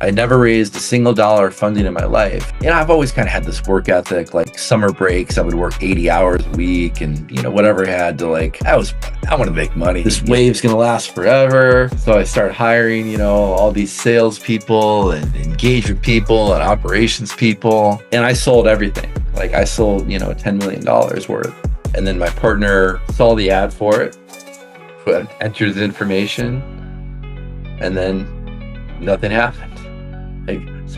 I never raised a single dollar funding in my life. And I've always kind of had this work ethic, like summer breaks, I would work 80 hours a week and, whatever I had to I want to make money. This wave's going to last forever. So I started hiring, all these salespeople and engagement people and operations people. And I sold everything. Like I sold, $10 million worth. And then my partner saw the ad for it, entered the information, and then nothing happened.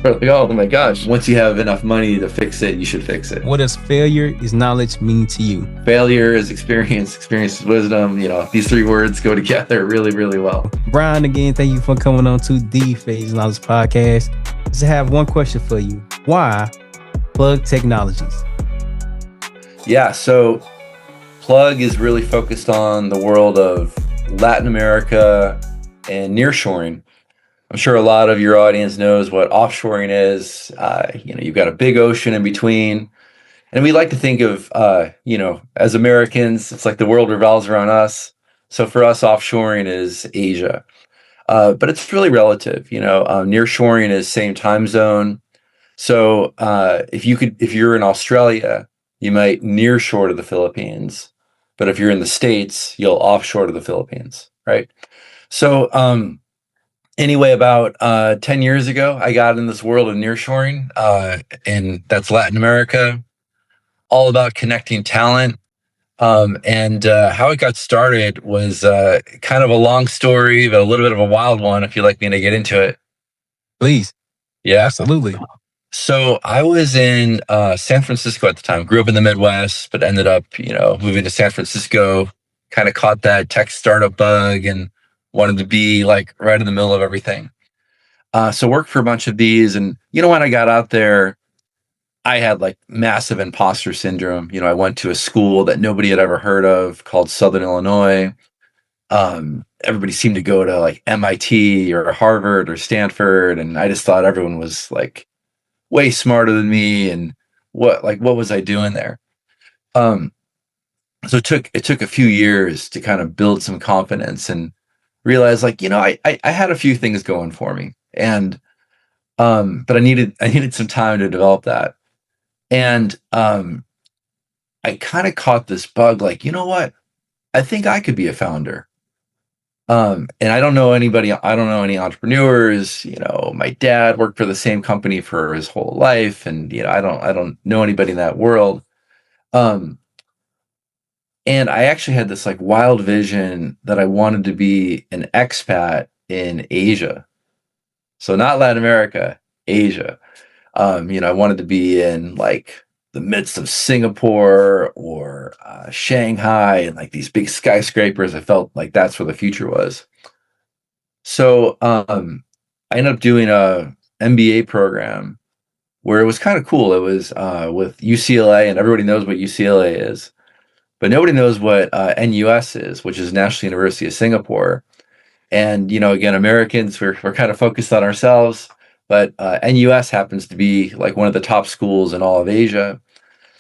Oh my gosh, once you have enough money to fix it, you should fix it. What does failure is knowledge mean to you? Failure is experience, experience is wisdom. These three words go together really, really well. Brian, again, thank you for coming on to the Phase Knowledge Podcast. Just have one question for you. Why Plug Technologies? Yeah, so Plug is really focused on the world of Latin America and nearshoring. I'm sure a lot of your audience knows what offshoring is. You've got a big ocean in between. And we like to think of, as Americans, it's like the world revolves around us. So for us, offshoring is Asia. But it's really relative. Nearshoring is same time zone. So if you're in Australia, you might nearshore to the Philippines. But if you're in the States, you'll offshore to the Philippines, right? So anyway, about 10 years ago, I got in this world of nearshoring, and that's Latin America, all about connecting talent. And how it got started was kind of a long story, but a little bit of a wild one, if you'd like me to get into it. Please. Yeah, absolutely. So I was in San Francisco at the time, grew up in the Midwest, but ended up, moving to San Francisco, kind of caught that tech startup bug and wanted to be like right in the middle of everything. So worked for a bunch of these. And, when I got out there, I had like massive imposter syndrome. I went to a school that nobody had ever heard of called Southern Illinois. Everybody seemed to go to like MIT or Harvard or Stanford. And I just thought everyone was like way smarter than me. And what was I doing there? So it took a few years to kind of build some confidence and realize I had a few things going for me. And but I needed some time to develop that. And I kind of caught this bug, what? I think I could be a founder. And I don't know anybody, I don't know any entrepreneurs. My dad worked for the same company for his whole life, and I don't know anybody in that world. And I actually had this like wild vision that I wanted to be an expat in Asia. So not Latin America, Asia. I wanted to be in like the midst of Singapore or Shanghai and like these big skyscrapers. I felt like that's where the future was. So I ended up doing a MBA program where it was kind of cool. It was with UCLA, and everybody knows what UCLA is, but nobody knows what NUS is, which is National University of Singapore. And again, Americans, we're kind of focused on ourselves. But NUS happens to be like one of the top schools in all of Asia.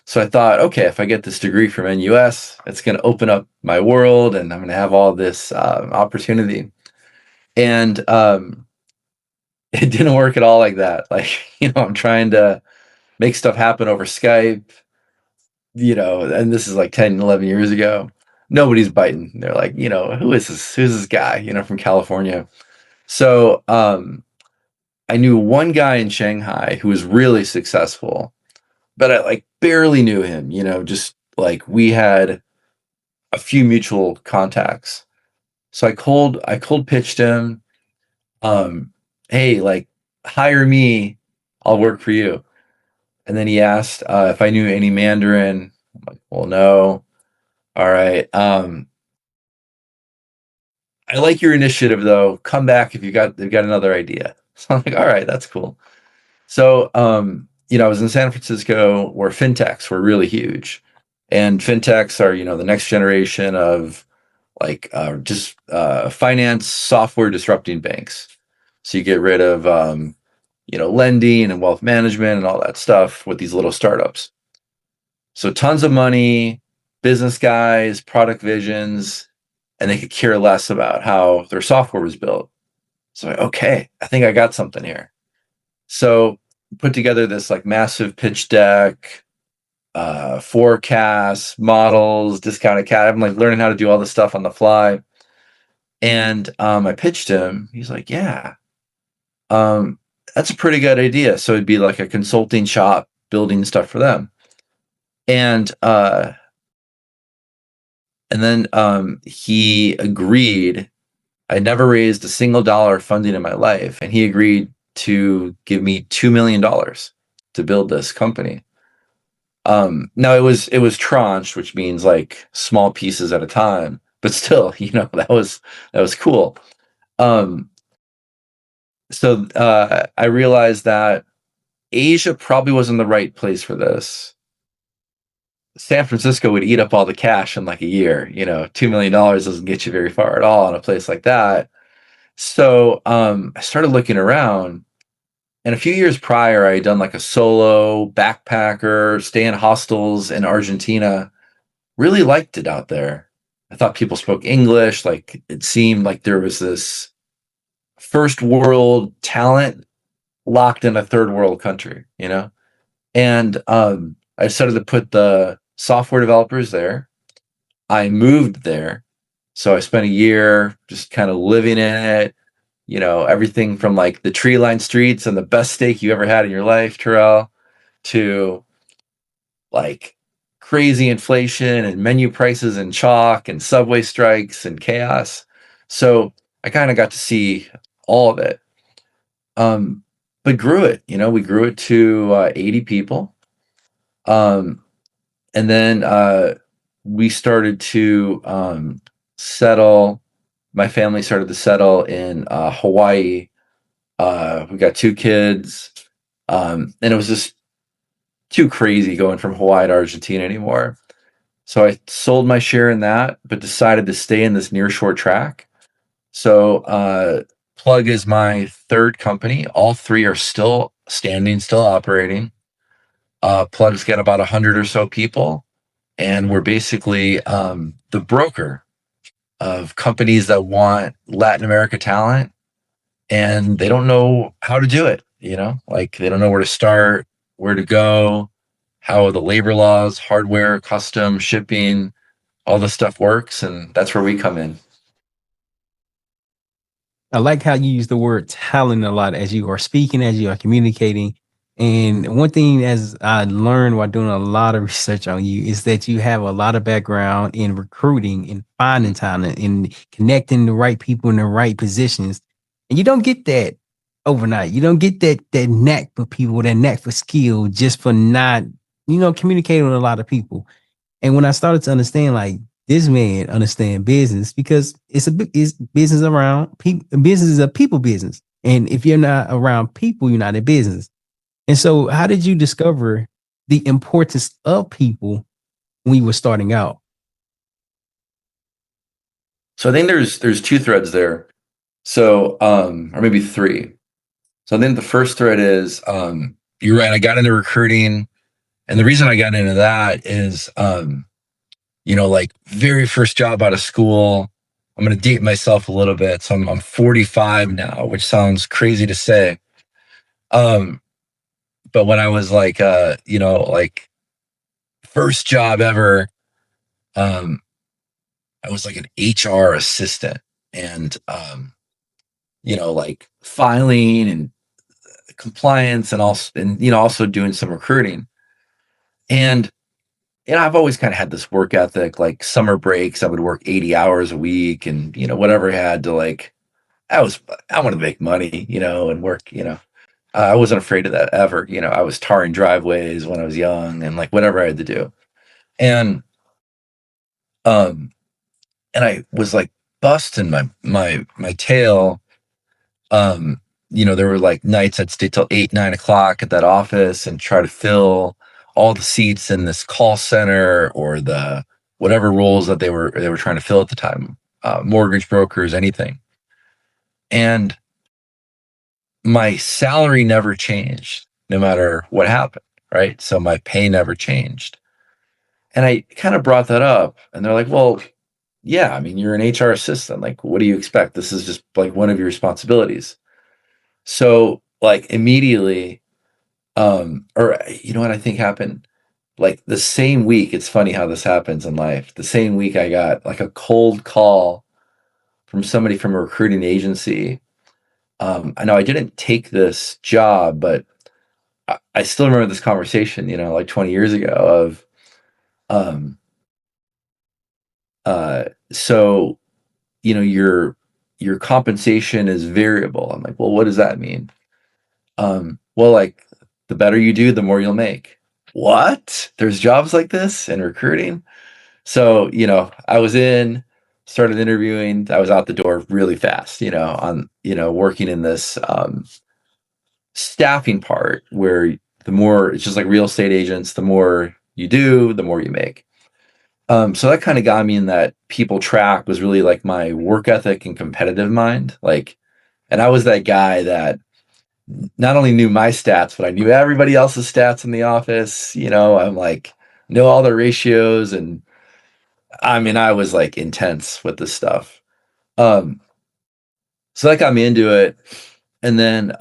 So I thought, okay, if I get this degree from NUS, it's going to open up my world and I'm going to have all this opportunity. And it didn't work at all like that. I'm trying to make stuff happen over Skype, and this is like 10, 11 years ago. Nobody's biting. They're like, who is this? Who's this guy, from California? So I knew one guy in Shanghai who was really successful, but I like barely knew him, just like we had a few mutual contacts. So I cold pitched him, hey, like hire me, I'll work for you. And then he asked if I knew any Mandarin. I'm like, well, no. All right. I like your initiative though. Come back if they've got another idea. So I'm like, all right, that's cool. So, I was in San Francisco where fintechs were really huge, and fintechs are, the next generation of like just finance software disrupting banks. So you get rid of, lending and wealth management and all that stuff with these little startups. So tons of money, business guys, product visions, and they could care less about how their software was built. So, okay, I think I got something here. So put together this like massive pitch deck, forecasts, models, discounted cash. I'm like learning how to do all this stuff on the fly. And I pitched him. He's like, yeah, um, that's a pretty good idea. So it'd be like a consulting shop building stuff for them. And then he agreed. I never raised a single dollar funding in my life, and he agreed to give me $2 million to build this company. Now it was tranched, which means like small pieces at a time, but still, that was cool. Um, so I realized that Asia probably wasn't the right place for this. San Francisco would eat up all the cash in like a year. $2 million doesn't get you very far at all in a place like that. So I started looking around, and a few years prior, I had done like a solo backpacker, stay in hostels in Argentina. Really liked it out there. I thought people spoke English. Like it seemed like there was this first world talent locked in a third world country. And I started to put the software developers there. I moved there. So I spent a year just kind of living in it. Everything from like the tree lined streets and the best steak you ever had in your life, Terrell, to like crazy inflation and menu prices and chalk and subway strikes and chaos. So I kind of got to see all of it. Um, but grew it, we grew it to 80 people. Um, and then we started to settle, my family started to settle in Hawaii. We got 2 kids. And it was just too crazy going from Hawaii to Argentina anymore. So I sold my share in that, but decided to stay in this nearshore track. So Plug is my third company. All three are still standing, still operating. Plug's got about 100 or so people, and we're basically the broker of companies that want Latin America talent, and they don't know how to do it. Like they don't know where to start, where to go, how the labor laws, hardware, custom, shipping, all this stuff works, and that's where we come in. I like how you use the word talent a lot as you are speaking, as you are communicating. And one thing, as I learned while doing a lot of research on you, is that you have a lot of background in recruiting and finding talent and connecting the right people in the right positions. And you don't get that overnight. You don't get that knack for people, that knack for skill, just for not, communicating with a lot of people. And when I started to understand, like, this man understand business, because it's business around people. Business is a people business, and if you're not around people, you're not in business. And so, how did you discover the importance of people when you were starting out? So I think there's two threads there. So or maybe three. So I think the first thread is you're right. I got into recruiting, and the reason I got into that is like very first job out of school. I'm going to date myself a little bit. So I'm 45 now, which sounds crazy to say. But when I was like, like first job ever, um, I was like an HR assistant, and, like filing and compliance, and also, and, also doing some recruiting. And, I've always kind of had this work ethic, like summer breaks, I would work 80 hours a week, and, whatever I had to like, I wanted to make money, and work, I wasn't afraid of that ever. I was tarring driveways when I was young, and like whatever I had to do. And um and I was like busting my tail. Um, there were like nights I'd stay till 8, 9 o'clock at that office and try to fill all the seats in this call center, or the whatever roles that they were trying to fill at the time, mortgage brokers, anything. And my salary never changed no matter what happened, right? So my pay never changed. And I kind of brought that up, and they're like, well, yeah, I mean, you're an HR assistant. Like, what do you expect? This is just like one of your responsibilities. So like immediately, or you know what I think happened? Like the same week, it's funny how this happens in life. The same week I got like a cold call from somebody from a recruiting agency. I know I didn't take this job, but I still remember this conversation, you know, like 20 years ago of, um, so, you know, your compensation is variable. I'm like, well, what does that mean? Well, like the better you do, the more you'll make. What? There's jobs like this in recruiting? So, you know, I was in, started interviewing, I was out the door really fast, you know, on, you know, working in this staffing part where the more it's just like real estate agents, the more you do, the more you make. So that kind of got me in that people track was really like my work ethic and competitive mind. Like, and I was that guy that not only knew my stats, but I knew everybody else's stats in the office. You know, I'm like, know all the ratios. And I mean, I was like intense with this stuff. Um, so that got me into it. And then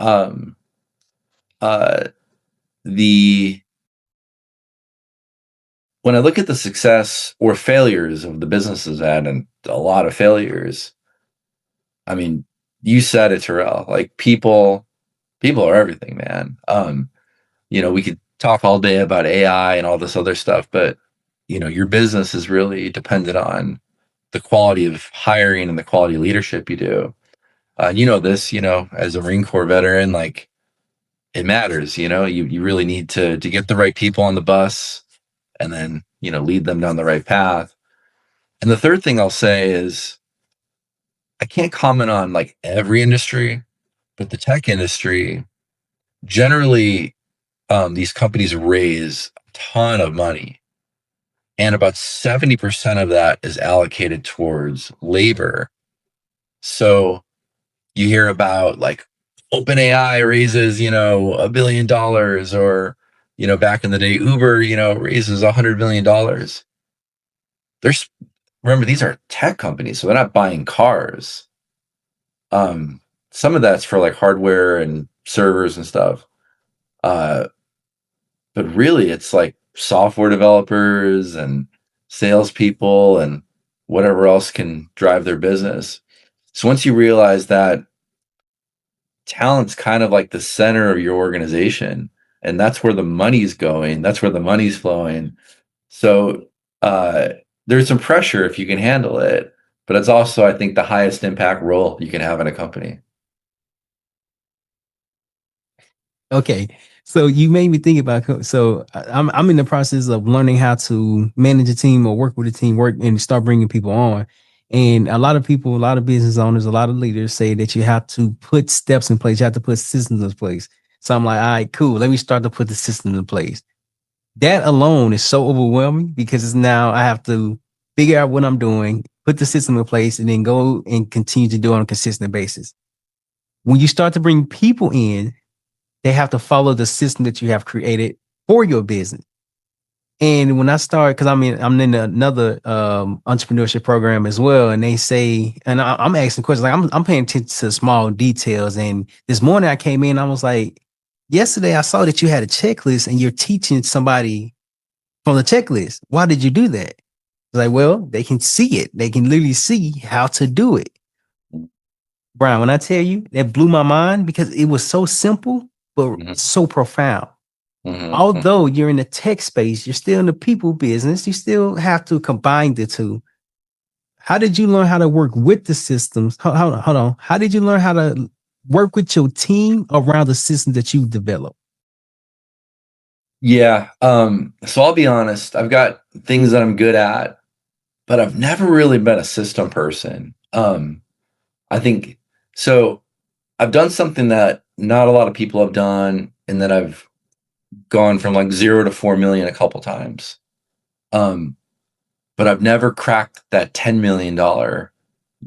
uh, the when I look at the success or failures of the businesses at, and a lot of failures, I mean, you said it, Terrell. Like people are everything, man. You know, we could talk all day about AI and all this other stuff, but you know, your business is really dependent on the quality of hiring and the quality of leadership you do. You know this, you know, as a Marine Corps veteran, like it matters. You know, you really need to get the right people on the bus, and then you know lead them down the right path. And the third thing I'll say is I can't comment on like every industry, but the tech industry generally, these companies raise a ton of money, and about 70% of that is allocated towards labor. So you hear about like OpenAI raises, you know, $1 billion, or you know, back in the day, Uber, you know, raises $100 million. There's remember these are tech companies, so they're not buying cars. Um, some of that's for like hardware and servers and stuff. Uh, but really, it's like software developers and salespeople and whatever else can drive their business. So once you realize that talent's kind of like the center of your organization, and that's where the money's going, that's where the money's flowing. So uh, there's some pressure if you can handle it, but it's also, I think, the highest impact role you can have in a company. Okay. So you made me think about I'm in the process of learning how to manage a team or work with a team, work and start bringing people on. And a lot of people, a lot of business owners, a lot of leaders say that you have to put steps in place, you have to put systems in place. So I'm like, all right, cool. Let me start to put the systems in place. That alone is so overwhelming because it's now I have to figure out what I'm doing, put the system in place, and then go and continue to do it on a consistent basis. When you start to bring people in, they have to follow the system that you have created for your business. And when I start, because I'm in another entrepreneurship program as well, and they say, and I'm asking questions like I'm paying attention to small details. And this morning I came in, I was like, yesterday I saw that you had a checklist and you're teaching somebody from the checklist. Why did you do that? Like, well, they can see it. They can literally see how to do it. Brian, when I tell you that blew my mind because it was so simple, but Mhm, so profound. mhm, mhm. Although you're in the tech space, you're still in the people business. You still have to combine the two. How did you learn how to work with the systems? Hold on. How did you learn how to work with your team around the system that you developed? Yeah. So I'll be honest, I've got things that I'm good at, but I've never really been a system person. I think so. I've done something that not a lot of people have done, and that I've gone from like 0 to 4 million a couple times. Um, but I've never cracked that $10 million,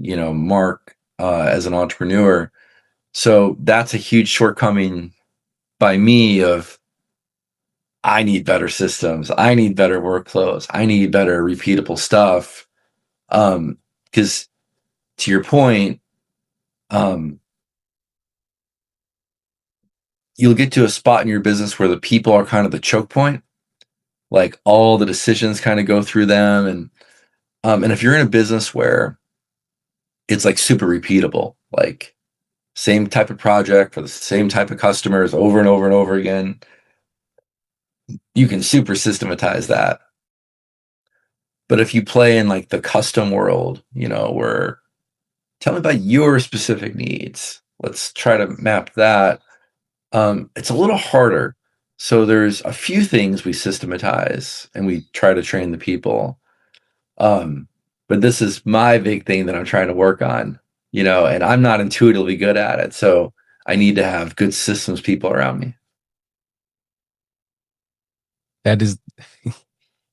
you know, mark as an entrepreneur. So that's a huge shortcoming by me of I need better systems. I need better workflows. I need better repeatable stuff. Because to your point, um, you'll get to a spot in your business where the people are kind of the choke point, like all the decisions kind of go through them. And if you're in a business where it's like super repeatable, like same type of project for the same type of customers over and over and over again, you can super systematize that. But if you play in like the custom world, where tell me about your specific needs, let's try to map that. It's a little harder. So there's a few things we systematize and we try to train the people. Um, but this is my big thing that I'm trying to work on, and I'm not intuitively good at it. So I need to have good systems people around me. That is,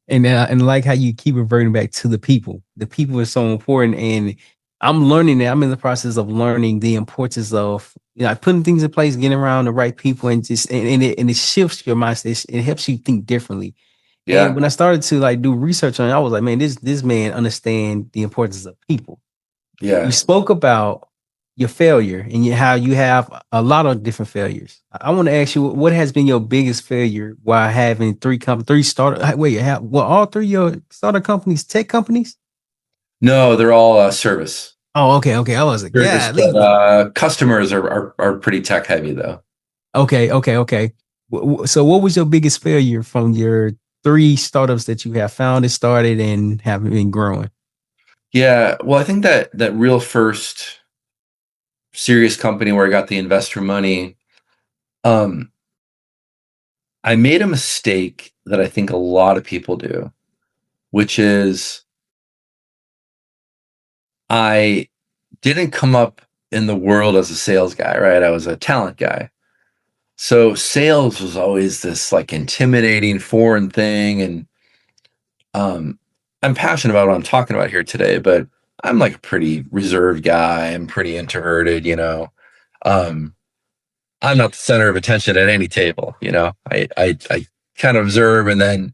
and like how you keep reverting back to the people. The people is so important, and I'm learning that. I'm in the process of learning the importance of putting things in place, getting around the right people, and just and it shifts your mindset. It helps you think differently. And Yeah. when I started to like do research on it, I was like, man, this man understand the importance of people. You Yeah. spoke about your failure and how you have a lot of different failures. I want to ask you, what has been your biggest failure while having three startup? Wait, well, all three of your startup companies, tech companies? No, they're all service. Oh, okay, okay. I was like, Service, yeah, but customers are pretty tech heavy though. okay, okay, okay. So, what was your biggest failure from your three startups that you have founded, started, and have been growing? Yeah, well, I think that real first serious company where I got the investor money, um, I made a mistake that I think a lot of people do, which is I didn't come up in the world as a sales guy, right? I was a talent guy. So sales was always this like intimidating foreign thing. And um, I'm passionate about what I'm talking about here today, but I'm like a pretty reserved guy. I'm pretty introverted. Um, I'm not the center of attention at any table. I kind of observe, and then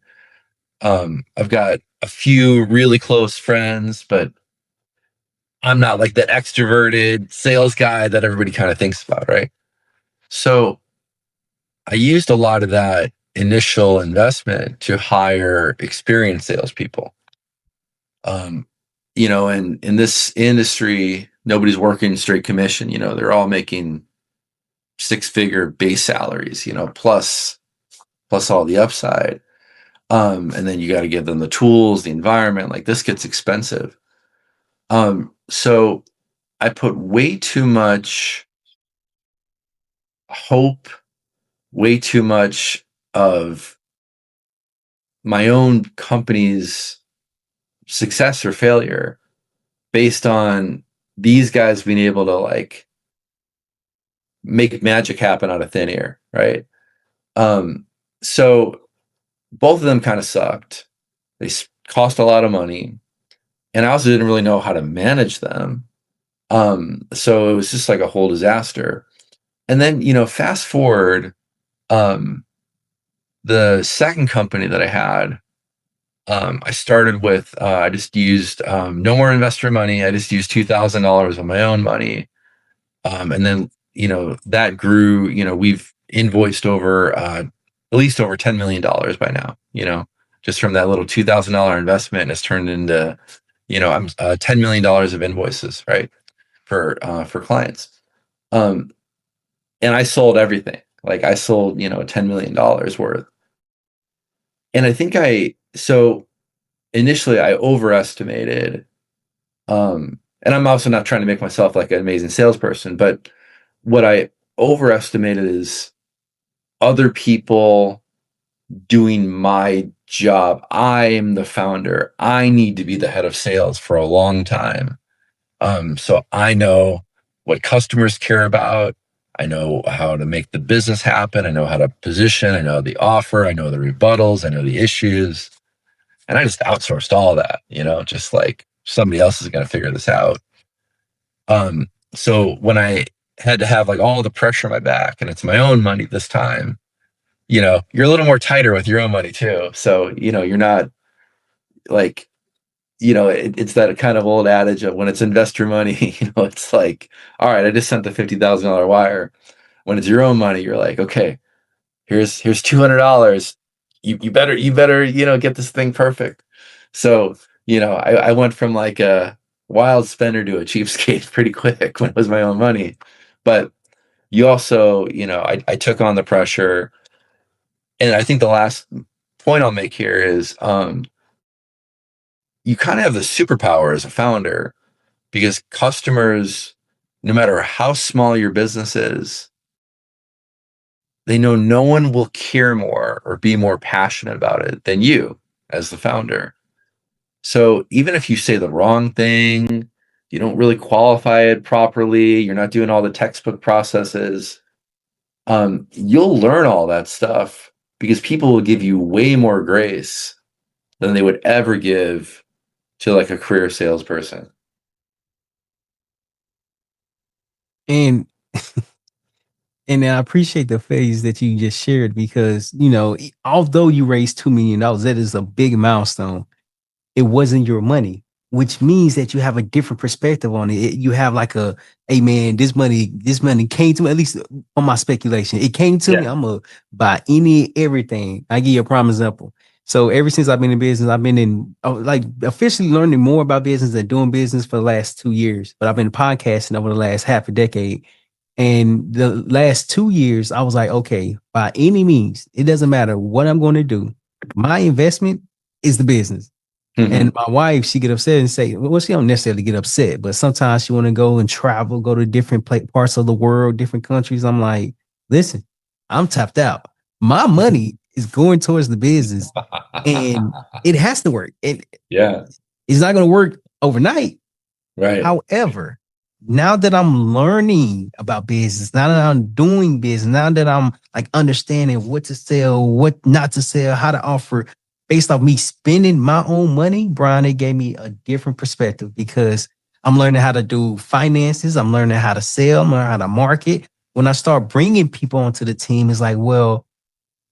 I've got a few really close friends, but I'm not like that extroverted sales guy that everybody kind of thinks about, right? So I used a lot of that initial investment to hire experienced salespeople. Um, and in this industry, nobody's working straight commission. They're all making six-figure base salaries, plus all the upside. And then you got to give them the tools, the environment. Like this gets expensive. So I put way too much hope, way too much of my own company's success or failure based on these guys being able to like make magic happen out of thin air, right? Um, so both of them kind of sucked. They cost a lot of money, and I also didn't really know how to manage them. So it was just like a whole disaster. And then, fast forward, um, the second company that I had, I started with, I just used no more investor money. I just used $2,000 of my own money. And then, that grew, we've invoiced over at least over $10 million by now, just from that little $2,000 investment has turned into, I'm $10 million of invoices, right? For clients. Um, and I sold everything. Like I sold, $10 million worth. And I think so initially I overestimated, and I'm also not trying to make myself like an amazing salesperson, but what I overestimated is other people doing my job. I am the founder. I need to be the head of sales for a long time. So I know what customers care about. I know how to make the business happen. I know how to position. I know the offer. I know the rebuttals. I know the issues. And I just outsourced all that, just like somebody else is going to figure this out. So when I had to have like all the pressure on my back and it's my own money this time, you're a little more tighter with your own money too. So, you're not like, it's that kind of old adage of when it's investor money, it's like, all right, I just sent the $50,000 wire. When it's your own money, you're like, okay, here's $200. You better get this thing perfect. So I went from like a wild spender to a cheapskate pretty quick when it was my own money. But you also, I took on the pressure, and I think the last point I'll make here is you kind of have the superpower as a founder, because customers, no matter how small your business is, they know no one will care more or be more passionate about it than you as the founder. So even if you say the wrong thing, you don't really qualify it properly, you're not doing all the textbook processes, you'll learn all that stuff because people will give you way more grace than they would ever give to like a career salesperson. And and I appreciate the phase that you just shared because although you raised $2 million, that is a big milestone. It wasn't your money, which means that you have a different perspective on it. You have like hey man, this money came to me, at least on my speculation. It came to me. Yeah. I'm gonna buy everything. I give you a prime example. So ever since I've been in business, I've been like officially learning more about business than doing business for the last 2 years. But I've been podcasting over the last half a decade. And the last 2 years, I was like, okay, by any means, it doesn't matter what I'm going to do. My investment is the business. Hmm. And my wife, she get upset and say, well, she don't necessarily get upset, but sometimes she want to go and travel, go to different parts of the world, different countries. I'm like, listen, I'm tapped out. My money is going towards the business, and it has to work. Yeah. It's not going to work overnight. Right. However, now that I'm learning about business, now that I'm doing business, now that I'm like understanding what to sell, what not to sell, how to offer based off me spending my own money, Brian, it gave me a different perspective because I'm learning how to do finances. I'm learning how to sell, I'm learning how to market. When I start bringing people onto the team, it's like, well,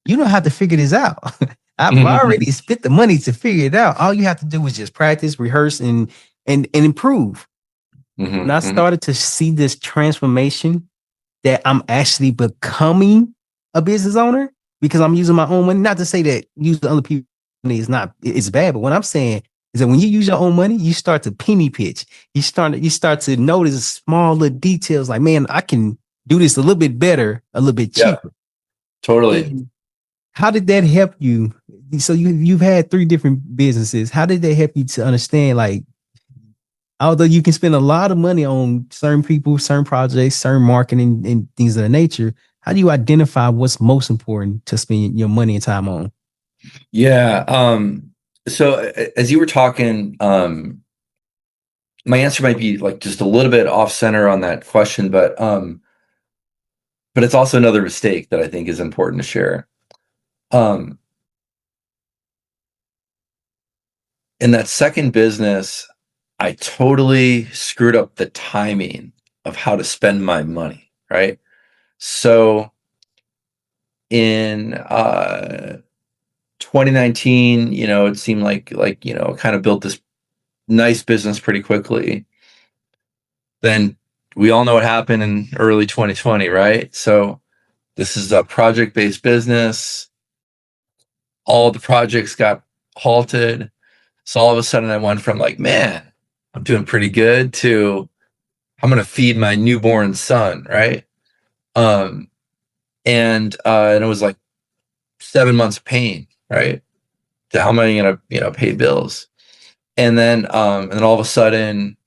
you don't have to figure this out. I've already spent the money to figure it out. All you have to do is just practice, rehearse, and improve. When Hmm. I Hmm. started to see this transformation that I'm actually becoming a business owner because I'm using my own money. Not to say that using other people's money is not it's bad, but what I'm saying is that when you use your own money, you start to penny pitch. You start to notice small little details like, man, I can do this a little bit better, a little bit Yeah, cheaper. totally. And how did that help you? So you've had three different businesses. How did that help you to understand like although you can spend a lot of money on certain people, certain projects, certain marketing and things of that nature, how do you identify what's most important to spend your money and time on? Yeah. So as you were talking, my answer might be like just a little bit off center on that question, but it's also another mistake that I think is important to share. Um, in that second business, I totally screwed up the timing of how to spend my money, right? So in 2019, it seemed like kind of built this nice business pretty quickly. Then we all know what happened in early 2020, right? So this is a project-based business. All the projects got halted. So all of a sudden I went from like, man, I'm doing pretty good to I'm gonna feed my newborn son, right? Um, and it was like 7 months of pain, right? To how am I gonna, pay bills? And then all of a sudden,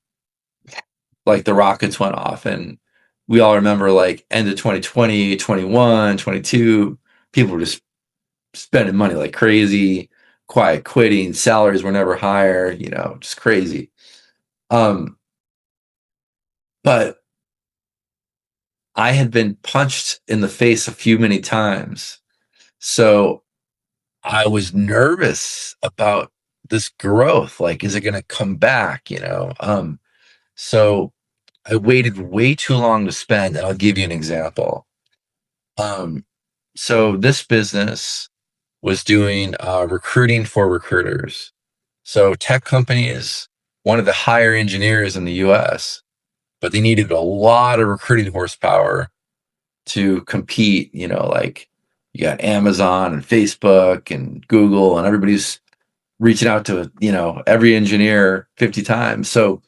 like the rockets went off, and we all remember like end of 2020, 21, 22, people were just spending money like crazy, quiet quitting, salaries were never higher, just crazy. Um, but I had been punched in the face a few many times. So I was nervous about this growth. Like, is it going to come back? So I waited way too long to spend. And I'll give you an example. Um, so this business was doing recruiting for recruiters. So tech companies wanted to hire engineers in the US, but they needed a lot of recruiting horsepower to compete, like you got Amazon and Facebook and Google, and everybody's reaching out to, every engineer 50 times. So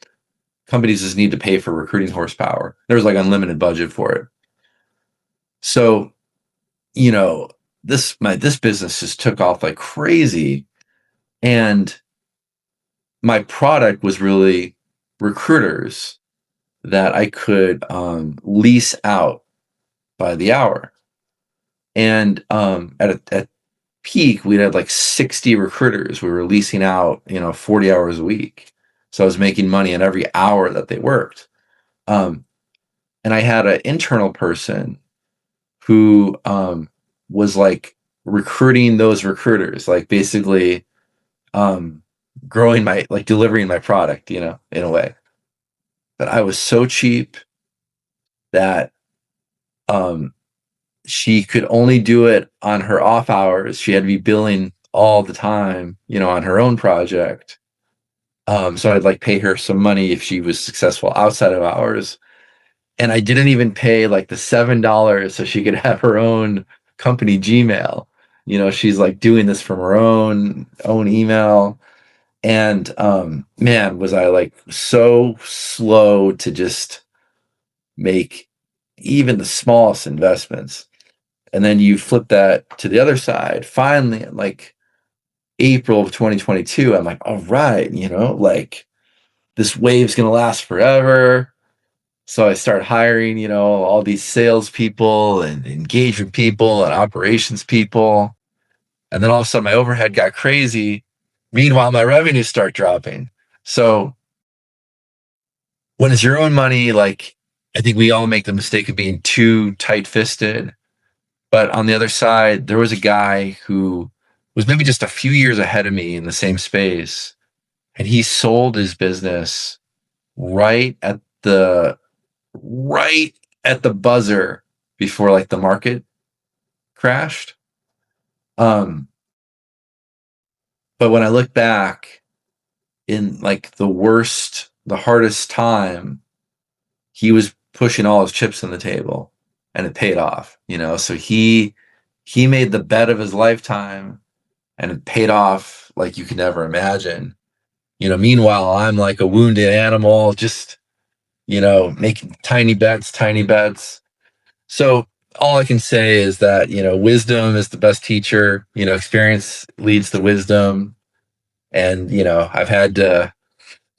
companies just need to pay for recruiting horsepower. There's like unlimited budget for it. So, you know, this business just took off like crazy. And my product was really recruiters that I could lease out by the hour. And at peak, we'd had like 60 recruiters. We were leasing out, 40 hours a week. So I was making money in every hour that they worked. Um, and I had an internal person who was like recruiting those recruiters, like basically um, growing like delivering my product, in a way. But I was so cheap that um, she could only do it on her off hours. She had to be billing all the time, on her own project. So I'd like pay her some money if she was successful outside of hours. And I didn't even pay like the $7 so she could have her own company Gmail. She's like doing this from her own email. And man, was I like so slow to just make even the smallest investments. And then you flip that to the other side. Finally, in like April of 2022, I'm like, all right, like this wave's gonna last forever. So I start hiring, all these salespeople and engagement people and operations people. And then all of a sudden my overhead got crazy. Meanwhile, my revenues start dropping. So when it's your own money, like I think we all make the mistake of being too tight fisted. But on the other side, there was a guy who was maybe just a few years ahead of me in the same space. And he sold his business right at the right at the buzzer before like the market crashed. Um, but when I look back in like the hardest time, he was pushing all his chips on the table and it paid off, So he made the bet of his lifetime and it paid off like you could never imagine. Meanwhile, I'm like a wounded animal, just, making tiny bets. So all I can say is that, wisdom is the best teacher, experience leads to wisdom. And, I've had to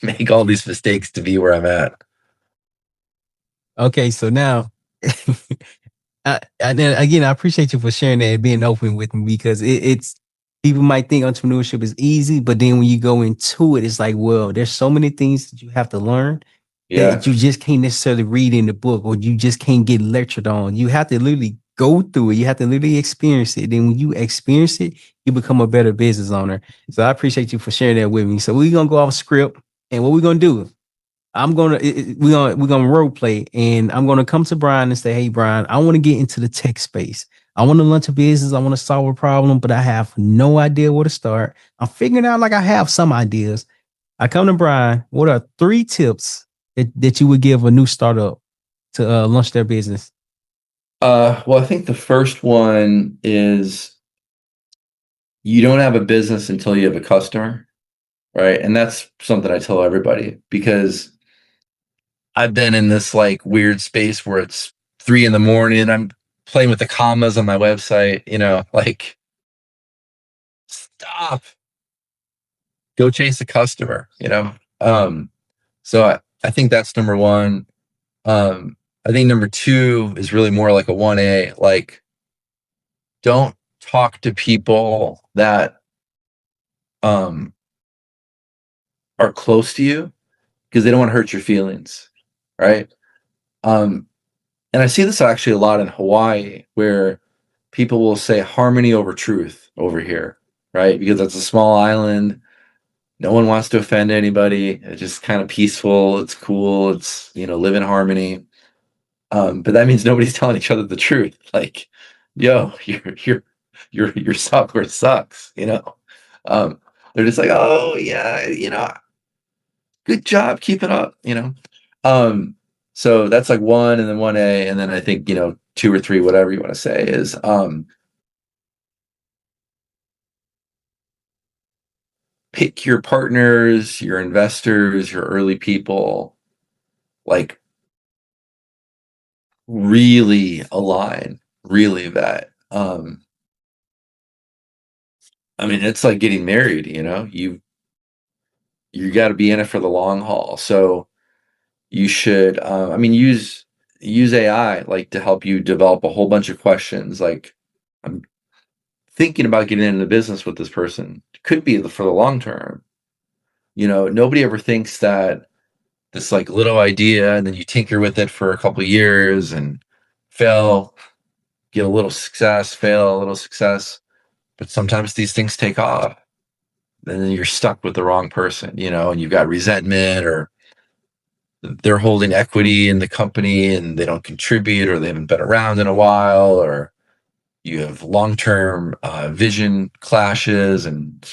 make all these mistakes to be where I'm at. Okay, so now, then again, I appreciate you for sharing that and being open with me because it's people might think entrepreneurship is easy, but then when you go into it, it's like, well, there's so many things that you have to learn Yeah. that you just can't necessarily read in the book or you just can't get lectured on. You have to literally go through it. You have to literally experience it. Then when you experience it, you become a better business owner. So I appreciate you for sharing that with me. So we're gonna go off script, and what we're gonna do? We're gonna role play, and I'm gonna come to Brian and say, "Hey, Brian, I want to get into the tech space. I want to launch a business. I want to solve a problem, but I have no idea where to start. I'm figuring out like I have some ideas. I come to Brian. What are 3 tips that you would give a new startup to launch their business? Well, I think the first one is you don't have a business until you have a customer, right? And that's something I tell everybody because I've been in this like weird space where it's 3 in the morning. I'm playing with the commas on my website, like stop, go chase a customer. So I think that's number one. I think number two is really more like a 1A, like don't talk to people that um are close to you because they don't want to hurt your feelings, right? Um, and I see this actually a lot in Hawaii where people will say harmony over truth over here, right? Because it's a small island. No one wants to offend anybody. It's just kind of peaceful. It's cool. It's, live in harmony. But that means nobody's telling each other the truth. Like, yo, your software sucks. Um, they're just like, oh yeah, good job, keep it up. Um, so that's like one and then 1A, and then I think, two or three, whatever you want to say, is pick your partners, your investors, your early people, like really align, really vet. I mean, it's like getting married, you got to be in it for the long haul. So you should, I mean, use AI like to help you develop a whole bunch of questions. Like, I'm thinking about getting into business with this person. Could be for the long term. Nobody ever thinks that this like little idea, and then you tinker with it for a couple of years and fail, get a little success, fail, a little success. But sometimes these things take off, and then you're stuck with the wrong person, and you've got resentment, or they're holding equity in the company and they don't contribute, or they haven't been around in a while, or you have long-term vision clashes. And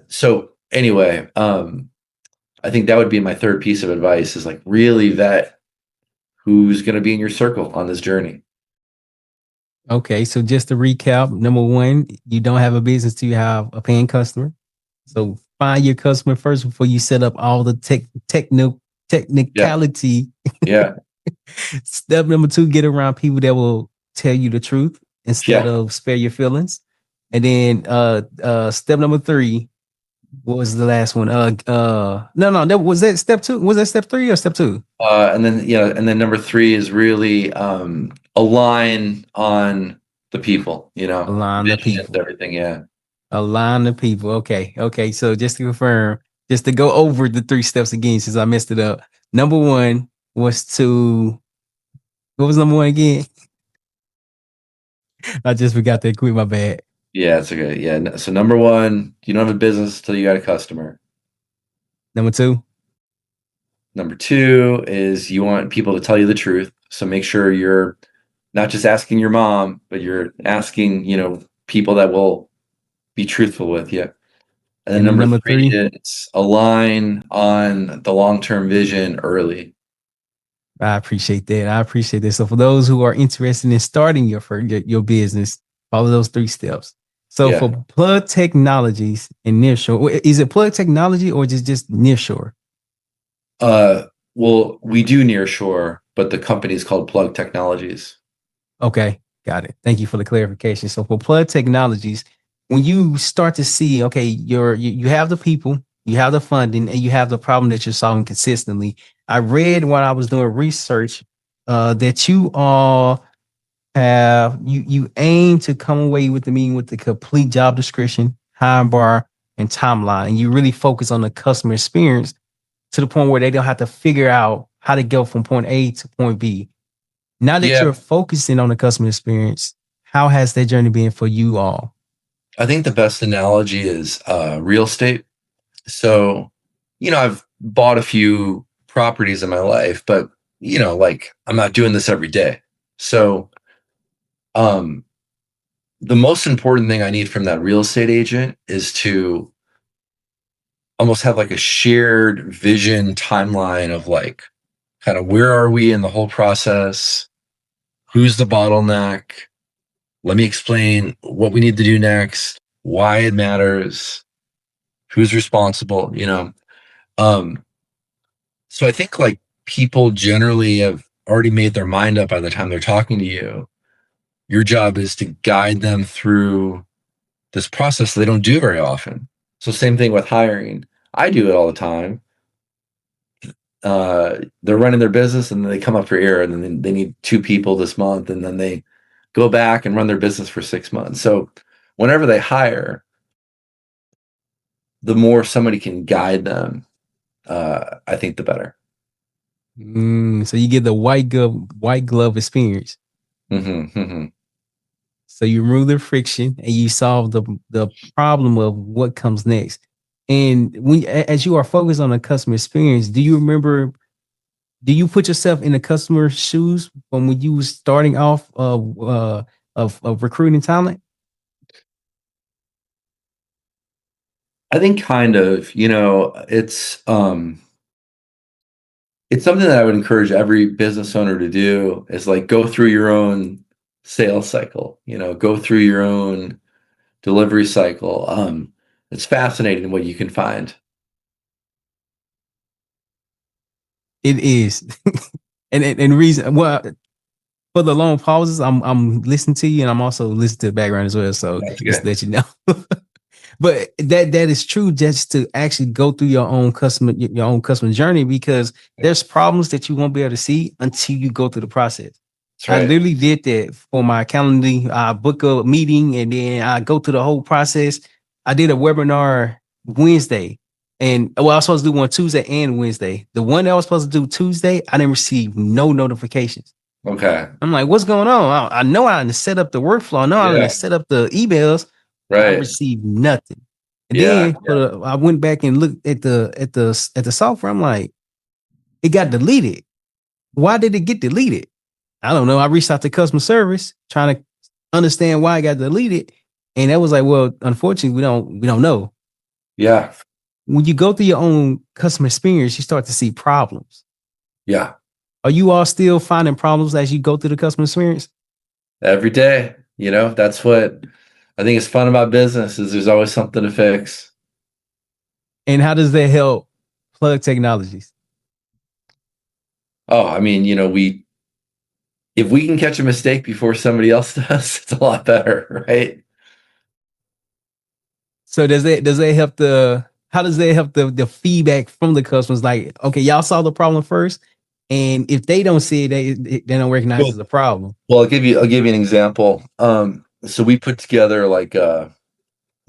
so anyway, I think that would be my third piece of advice, is like really vet who's going to be in your circle on this journey. Okay, so just to recap, number one, you don't have a business till you have a paying customer. So find your customer first before you set up all the Yeah. technicality. Yeah. Step number two, get around people that will tell you the truth instead Yeah. of spare your feelings. And then step number three, what was the last one? No, that was that step two. Was that step three or step two? And then number three is really align on the people, Align the vision, people. everything. Yeah. Align the people. Okay. Okay. So just to confirm, just to go over the three steps again, since I messed it up. Number one was to, what was number one again? I just forgot that quick. My bad. Yeah, it's okay. Yeah. So number one, you don't have a business till you got a customer. Number two, Number two is you want people to tell you the truth. So make sure you're not just asking your mom, but you're asking, people that will be truthful with you. And then and number number three three, is align on the long-term vision early. I appreciate that. I appreciate that. So for those who are interested in starting your business, follow those three steps. So Yeah. for Plug Technologies and Nearshore, is it Plug Technology or just Nearshore? Uh, well, we do nearshore, but the company is called Plug Technologies. Okay, got it. Thank you for the clarification. So for Plug Technologies, when you start to see, okay, you have the people, you have the funding, and you have the problem that you're solving consistently. I read while I was doing research that you all have you aim to come away with the meeting with the complete job description, time bar, and timeline, and you really focus on the customer experience to the point where they don't have to figure out how to go from point A to point B. Now that Yeah, you're focusing on the customer experience, how has that journey been for you all? I think the best analogy is real estate. So, I've bought a few properties in my life, but like I'm not doing this every day. So, um, the most important thing I need from that real estate agent is to almost have like a shared vision timeline of like kind of where are we in the whole process? Who's the bottleneck? Let me explain what we need to do next, why it matters, who's responsible, Um, so I think like people generally have already made their mind up by the time they're talking to you. Your job is to guide them through this process they don't do very often. So same thing with hiring. I do it all the time. They're running their business and then they come up for air, and then they need two people this month, and then they go back and run their business for 6 months. So whenever they hire, the more somebody can guide them, I think the better. So you get the white glove experience. Hmm. So you remove the friction and you solve the problem of what comes next. And as you are focused on the customer experience, do you remember? Do you put yourself in the customer's shoes from when you was starting off of recruiting talent? I think kind of, it's it's something that I would encourage every business owner to do is like go through your own sales cycle, go through your own delivery cycle. It's fascinating what you can find. It is. And reason, well, for the long pauses, I'm listening to you, and I'm also listening to the background as well. So That's just to good. let you know. But that is true, just to actually go through your own customer journey, because there's problems that you won't be able to see until you go through the process. That's I right. literally did that for my calendar. I book a meeting and then I go through the whole process. I did a webinar Wednesday, and well, I was supposed to do one Tuesday and Wednesday. The one that I was supposed to do Tuesday, I didn't receive no notifications. Okay. I'm like, what's going on? I know I didn't set up the workflow. I know I Yeah. didn't set up the emails. I Right. received nothing. And Yeah. then I went back and looked at the software. I'm like, it got deleted. Why did it get deleted? I don't know. I reached out to customer service trying to understand why it got deleted. And that was like, well, unfortunately, we don't know. Yeah. When you go through your own customer experience, you start to see problems. Yeah. Are you all still finding problems as you go through the customer experience? Every day, that's what I think is fun about business is there's always something to fix. And how does that help Plug Technologies? Oh, I mean, if we can catch a mistake before somebody else does, it's a lot better, right? So does that help how does that help the feedback from the customers? Like, okay, y'all saw the problem first, and if they don't see it, they don't recognize Well, it's a problem. well, I'll give you an example. So we put together like a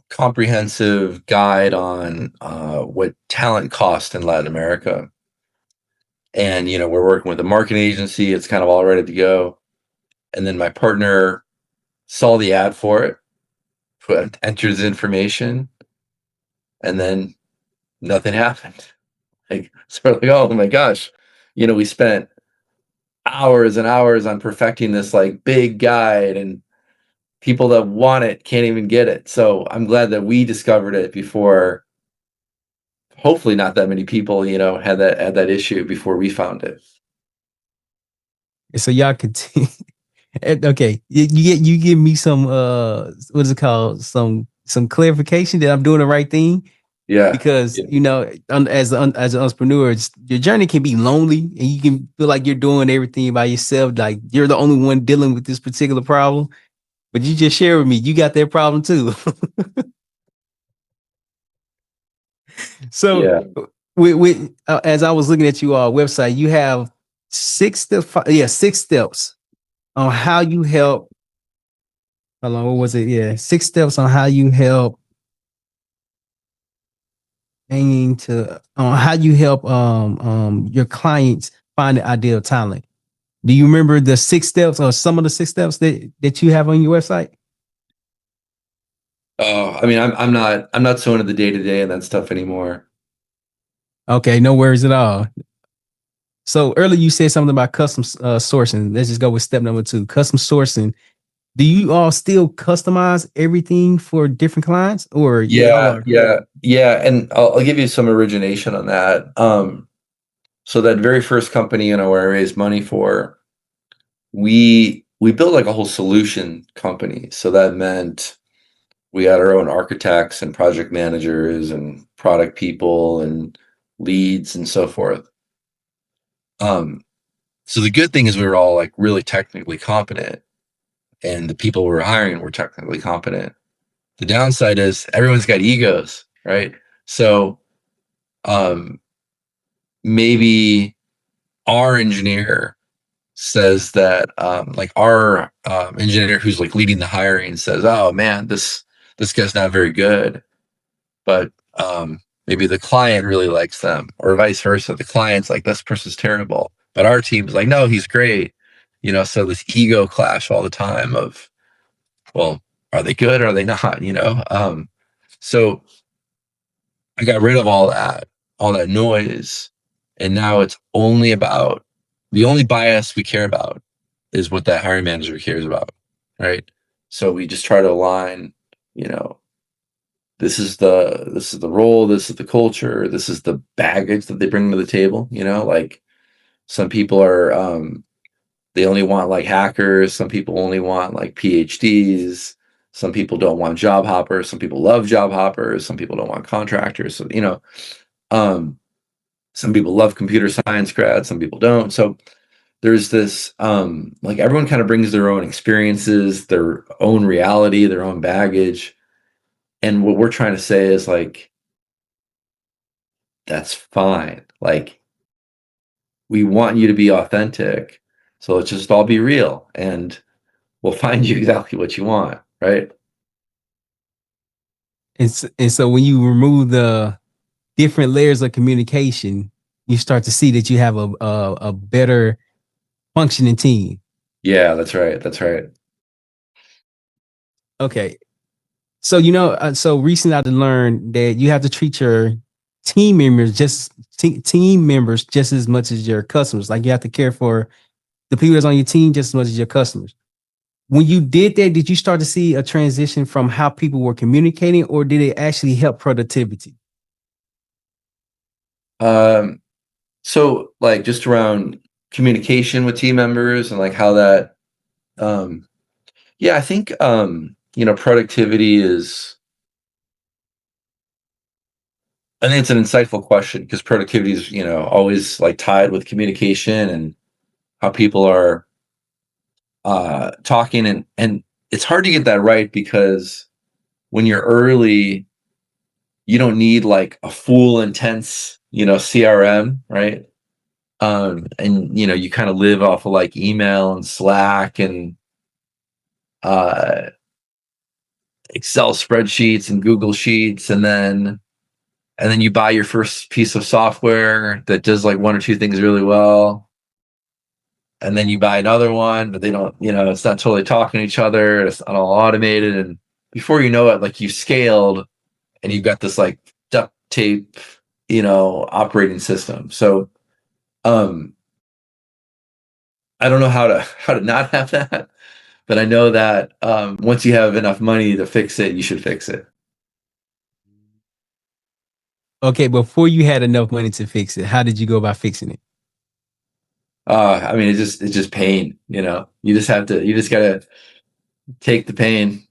comprehensive guide on what talent cost in Latin America. And we're working with a marketing agency, it's kind of all ready to go. And then my partner saw the ad for it, entered his information, and then nothing happened. Like, so we're like, oh my gosh, we spent hours and hours on perfecting this like big guide, and people that want it can't even get it. So I'm glad that we discovered it before. Hopefully, not that many people, had that issue before we found it. And so y'all continue. Okay, you give me some what is it called, some clarification that I'm doing the right thing, Yeah, because yeah, as an entrepreneur, your journey can be lonely and you can feel like you're doing everything by yourself, like you're the only one dealing with this particular problem. But you just share with me, you got that problem too. So yeah. as I was looking at your website, you have 6 steps. Yeah, 6 steps on how you help. Hold on, what was it? Yeah, 6 steps on how you help on how you help your clients find the ideal talent. Do you remember the 6 steps or some of the 6 steps that you have on your website? Oh, I mean, I'm not so into the day to day and that stuff anymore. Okay, no worries at all. So earlier you said something about custom sourcing. Let's just go with step number 2, custom sourcing. Do you all still customize everything for different clients, or y'all Yeah, are? yeah, yeah. And I'll give you some origination on that. So that very first company, where I raised money for, we built like a whole solution company. So that meant we had our own architects and project managers and product people and leads and so forth. Um, so the good thing is we were all like really technically competent, and the people we were hiring were technically competent. The downside is everyone's got egos, right? So um, maybe our engineer says that like our engineer who's like leading the hiring says, oh man, this guy's not very good, but maybe the client really likes them, or vice versa. The client's like, this person's terrible, but our team's like, no, he's great. So this ego clash all the time of, well, are they good, or are they not? So I got rid of all that noise, and now it's only about the only bias we care about is what that hiring manager cares about, right? So we just try to align, you know, this is the role, this is the culture, this is the baggage that they bring to the table, like Some people are they only want like hackers. Some people only want like PhDs. Some people don't want job hoppers. Some people love job hoppers. Some people don't want contractors. So, um, some people love computer science grads. Some people don't. So there's this like everyone kind of brings their own experiences, their own reality, their own baggage. And what we're trying to say is like, that's fine. Like, we want you to be authentic. So let's just all be real and we'll find you exactly what you want. Right. And so when you remove the different layers of communication, you start to see that you have a better functioning team. Yeah, that's right. That's right. Okay. So so recently I learned that you have to treat your team members just as much as your customers. Like you have to care for the people that's on your team just as much as your customers. When you did that, did you start to see a transition from how people were communicating, or did it actually help productivity? Um, so like just around communication with team members and like how that, um, yeah, I think, productivity is, I think it's an insightful question because productivity is, always like tied with communication and how people are talking and it's hard to get that right because when you're early, you don't need like a full intense, CRM, right? And you kind of live off of like email and Slack and uh Excel spreadsheets and Google Sheets and then you buy your first piece of software that does like one or two things really well and then you buy another one but they don't, it's not totally talking to each other, it's not all automated and before you know it like you've scaled and you've got this like duct tape, operating system. So um I don't know how to not have that, but I know that once you have enough money to fix it, you should fix it. Okay, before you had enough money to fix it, how did you go about fixing it? I mean, it's just pain. You just gotta take the pain.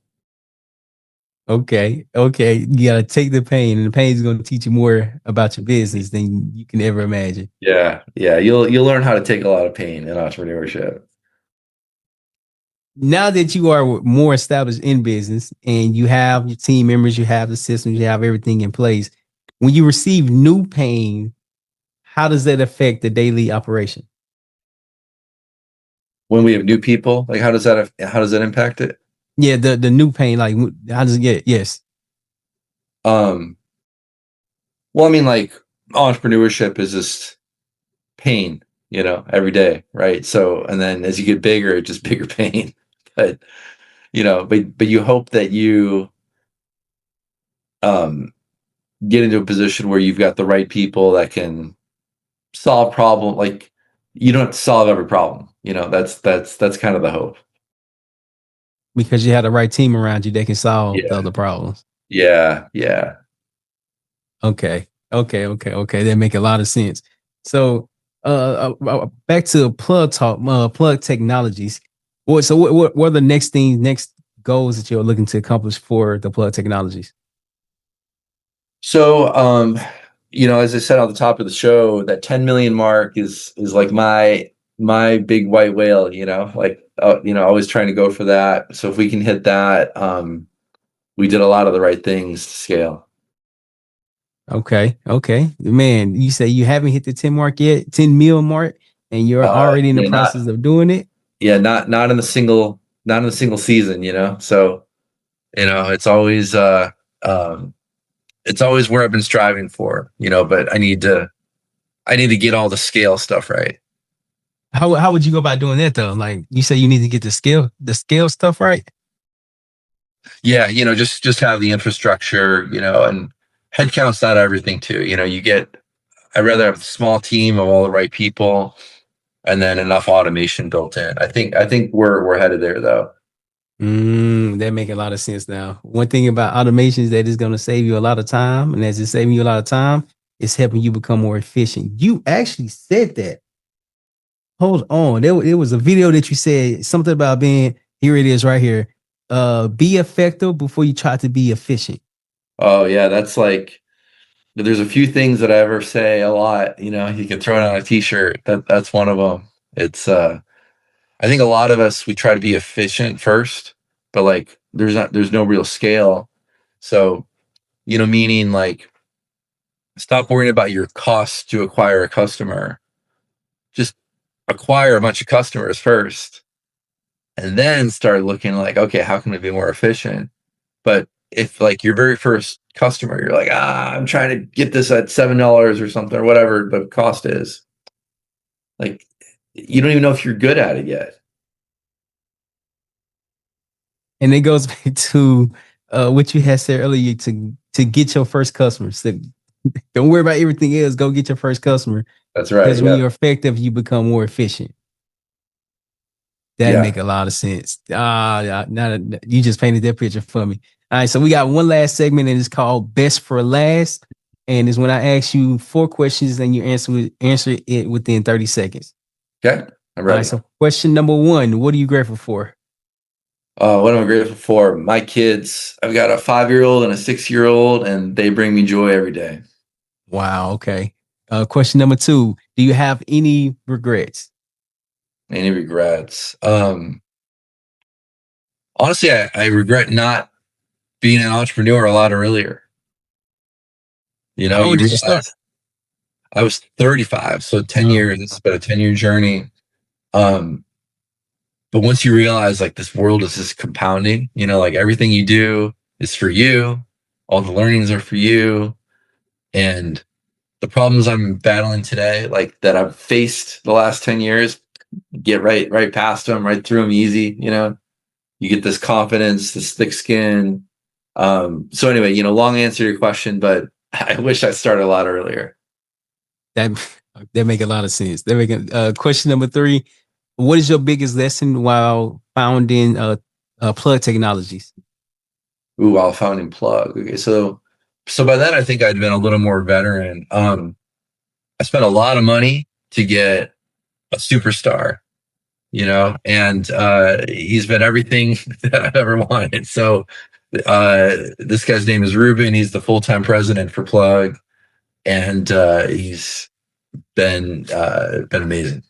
Okay. You gotta take the pain, and the pain is gonna teach you more about your business than you can ever imagine. Yeah, yeah. You'll learn how to take a lot of pain in entrepreneurship. Now that you are more established in business and you have your team members, you have the systems, you have everything in place, when you receive new pain, how does that affect the daily operation? When we have new people, like how does that impact it? Yeah, the new pain, like how does it get? Yes. Um, well, I mean, like entrepreneurship is just pain, every day, right? So, and then as you get bigger, it's just bigger pain. But but you hope that you um get into a position where you've got the right people that can solve problem like you don't have to solve every problem. That's kind of the hope. Because you have the right team around you that can solve the Yeah. other problems. Yeah. Yeah. Okay. That make a lot of sense. So, back to plug talk, plug technologies. What are the next goals that you're looking to accomplish for the plug technologies? So as I said on the top of the show, that 10 million mark is like my big white whale, like always trying to go for that. So if we can hit that, we did a lot of the right things to scale. Okay, man. You say you haven't hit the 10 mark yet, 10 mil mark, and you're already in the Yeah, not process of doing it. yeah, not in the single season, So, um it's always where I've been striving for, but I need to get all the scale stuff right. How would you go about doing that though? Like you say, you need to get the scale stuff right. Yeah, just have the infrastructure, and headcount's not everything too. I'd rather have a small team of all the right people and then enough automation built in. I think we're headed there though. That make a lot of sense now. One thing about automation is that it's going to save you a lot of time, and as it's saving you a lot of time, it's helping you become more efficient. You actually said that. hold on. There was a video that you said something about being, here it is right here. Be effective before you try to be efficient. Oh yeah, that's like there's a few things that I ever say a lot. You know, you can throw it on a t-shirt. That's one of them. It's I think a lot of us we try to be efficient first, but like there's no real scale. So, you know, meaning like stop worrying about your costs to acquire a customer. Just acquire a bunch of customers first and then start looking like, okay, how can we be more efficient? But if like your very first customer, you're like, I'm trying to get this at $7 or something or whatever the cost is, like you don't even know if you're good at it yet. And it goes back to what you had said earlier to get your first customers. So don't worry about everything else. Go get your first customer. That's right. Because when Yeah. you're effective, you become more efficient. That Yeah. make a lot of sense. Yeah, now that you just painted that picture for me. All right, so we got one last segment, and it's called Best for Last. And it's when I ask you 4 questions and you answer it within 30 seconds. Okay. I'm All right, ready. so question number one, what are you grateful for? What am I grateful for? My kids. I've got a 5-year-old and a 6-year-old, and they bring me joy every day. Wow, okay. Question number two, do you have any regrets? Any regrets? Honestly, I regret not being an entrepreneur a lot earlier. You know, How you old did you start? realize I was 35, so 10 Oh, years. This has been a 10-year journey. Um, but once you realize like this world is just compounding, you know, like everything you do is for you, all the learnings are for you, and the problems I'm battling today, like that I've faced the last 10 years, get right past them, right through them easy, you know. You get this confidence, this thick skin. So anyway, you know, long answer to your question, but I wish I started a lot earlier. that that make a lot of sense. That make question number three. What is your biggest lesson while founding Plug Technologies? Ooh, while founding Plug. Okay, so by then I think I'd been a little more veteran. I spent a lot of money to get a superstar, you know, and he's been everything that I've ever wanted. So this guy's name is Ruben. He's the full-time president for Plug, and he's been amazing.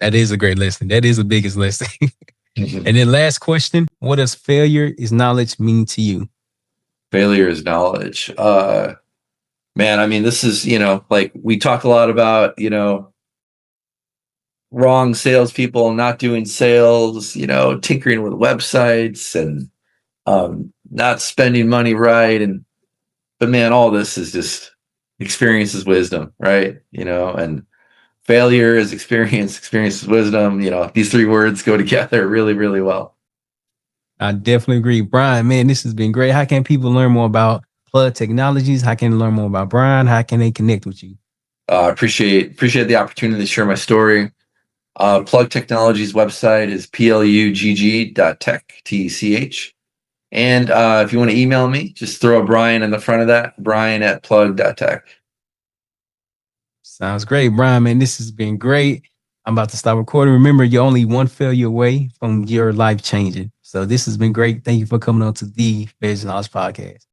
That is a great lesson. That is the biggest lesson. And then last question, what does failure is knowledge mean to you? Failure is knowledge. Man, I mean, this is, you know, like we talk a lot about, you know, wrong salespeople not doing sales, you know, tinkering with websites and not spending money right. But man, all this is just experience is wisdom, right? You know, and failure is experience, experience is wisdom. You know, these three words go together really, really well. I definitely agree. Brian, man, this has been great. How can people learn more about Plug Technologies? How can they learn more about Brian? How can they connect with you? Appreciate the opportunity to share my story. Plug Technologies website is plugg.tech, Tech. And if you want to email me, just throw a Brian in the front of that, brian@plug.tech. Sounds great, Brian, man. This has been great. I'm about to stop recording. Remember, you're only one failure away from your life changing. So this has been great. Thank you for coming on to the Bears Knowledge Podcast.